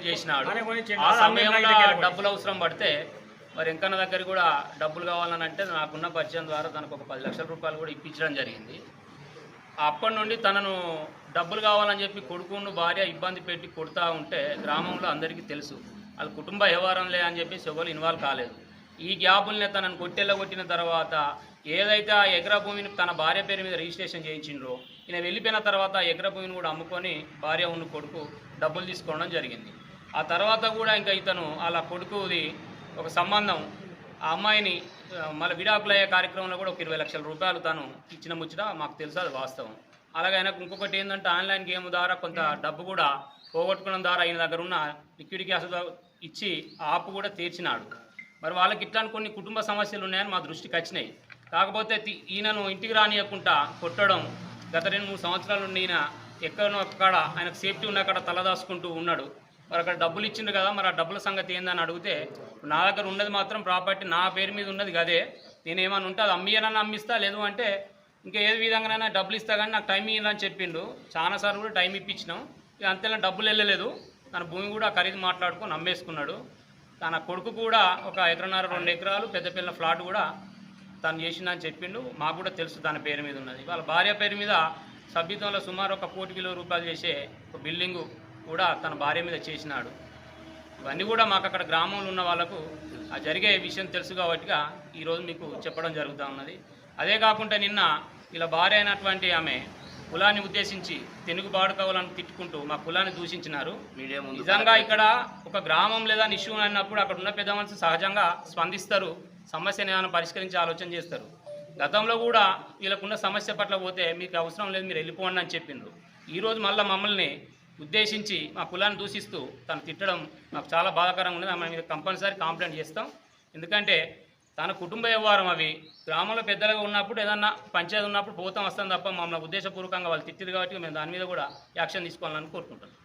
చేసినాడు. ఆ సమయంలో డబ్బులు అవసరం పడితే మరి వెంకన్న దగ్గర కూడా డబ్బులు కావాలని అంటే నాకున్న పరిచయం ద్వారా తనకు ఒక 10 లక్షల రూపాయలు కూడా ఇప్పించడం జరిగింది. అప్పటి నుండి తనను డబ్బులు కావాలని చెప్పి కొడుకును భార్య ఇబ్బంది పెట్టి కొడుతూ ఉంటే గ్రామంలో అందరికీ తెలుసు. వాళ్ళ కుటుంబ వ్యవహారంలే అని చెప్పేసి ఎవరు ఇన్వాల్వ్ కాలేదు. ఈ గ్యాపుల్నే తనను కొట్టిన తర్వాత ఏదైతే ఆ ఎకరా భూమిని తన భార్య పేరు మీద రిజిస్ట్రేషన్ చేయించిండ్రో ఈయన వెళ్ళిపోయిన తర్వాత ఆ ఎకరా భూమిని కూడా అమ్ముకొని భార్య ఉన్న కొడుకు డబ్బులు తీసుకోవడం జరిగింది. ఆ తర్వాత కూడా ఇంకా ఇతను అలా కొడుకుది ఒక సంబంధం ఆ అమ్మాయిని మళ్ళీ విడాకులయ్యే కార్యక్రమంలో కూడా ఒక 20 లక్షల రూపాయలు తను ఇచ్చిన ముచ్చట మాకు తెలుసు, అది వాస్తవం. అలాగే ఆయనకు ఇంకొకటి ఏంటంటే ఆన్లైన్ గేమ్ ద్వారా కొంత డబ్బు కూడా పోగొట్టుకోవడం ద్వారా ఆయన దగ్గర ఉన్న లిక్విడ్ క్యాష్ ఇచ్చి ఆ ఆపు కూడా తీర్చినాడు. మరి వాళ్ళకి ఇట్లాంటి కొన్ని కుటుంబ సమస్యలు ఉన్నాయని మా దృష్టికి వచ్చినాయి. కాకపోతే ఈయనను ఇంటికి రానియకుండా కొట్టడం గత 2-3 సంవత్సరాల నుండి ఈయన ఎక్కడో అక్కడ ఆయనకు సేఫ్టీ ఉన్న అక్కడ తలదాచుకుంటూ ఉన్నాడు. మరి అక్కడ డబ్బులు ఇచ్చిండు కదా, మరి ఆ డబ్బుల సంగతి ఏందని అడిగితే నా దగ్గర ఉన్నది మాత్రం ప్రాపర్టీ నా పేరు మీద ఉన్నది కదే, నేనేమన్నా ఉంటే అది అమ్మియనని అమ్మిస్తా, లేదు అంటే ఇంకా ఏ విధంగానైనా డబ్బులు ఇస్తా కానీ నాకు టైం ఇవ్వదని చెప్పిండు. చాలాసార్లు కూడా టైం ఇప్పించినాం. ఇక అంతేనా డబ్బులు వెళ్ళలేదు. తన భూమి కూడా ఖరీదు మాట్లాడుకొని అమ్మేసుకున్నాడు. తన కొడుకు కూడా 1 ఎకరన్నర 2 ఎకరాలు పెద్ద పిల్ల ఫ్లాట్ కూడా తను చేసిందని చెప్పిండు. మాకు కూడా తెలుసు తన పేరు మీద ఉన్నది. వాళ్ళ భార్య పేరు మీద సభ్యత్వంలో సుమారు 1 కోటి రూపాయలు చేసే ఒక బిల్డింగు కూడా తన భార్య మీద చేసినాడు. ఇవన్నీ కూడా మాకు అక్కడ గ్రామంలో ఉన్న వాళ్ళకు ఆ జరిగే విషయం తెలుసు కాబట్టిగా ఈరోజు మీకు చెప్పడం జరుగుతూ ఉన్నది. అదే కాకుండా నిన్న ఇలా భార్య అయినటువంటి ఆమె కులాన్ని ఉద్దేశించి తెనుగు బాడుకోవాలని తిట్టుకుంటూ మా కులాన్ని దూషించినారు. నిజంగా ఇక్కడ ఒక గ్రామం లేదా ఇష్యూ అన్నప్పుడు అక్కడ ఉన్న పెద్ద మనుషులు సహజంగా స్పందిస్తారు, సమస్యను ఏమైనా పరిష్కరించి ఆలోచన చేస్తారు. గతంలో కూడా వీళ్ళకున్న సమస్య పట్ల పోతే మీకు అవసరం లేదు మీరు వెళ్ళిపోండి అని చెప్పిండ్రు. ఈరోజు మళ్ళీ మమ్మల్ని ఉద్దేశించి మా కులాన్ని దూషిస్తూ తను తిట్టడం నాకు చాలా బాధాకరంగా ఉన్నది. ఆమె మీద కంపల్సరీ కంప్లైంట్ చేస్తాం. ఎందుకంటే తన కుటుంబ వ్యవహారం అవి గ్రామంలో పెద్దలుగా ఉన్నప్పుడు ఏదన్నా పంచాయతీ ఉన్నప్పుడు పోతాం వస్తాం తప్ప మమ్మల్ని ఉద్దేశపూర్వకంగా వాళ్ళు తిట్టిరు కాబట్టి మేము దాని మీద కూడా యాక్షన్ తీసుకోవాలని కోరుకుంటున్నాం.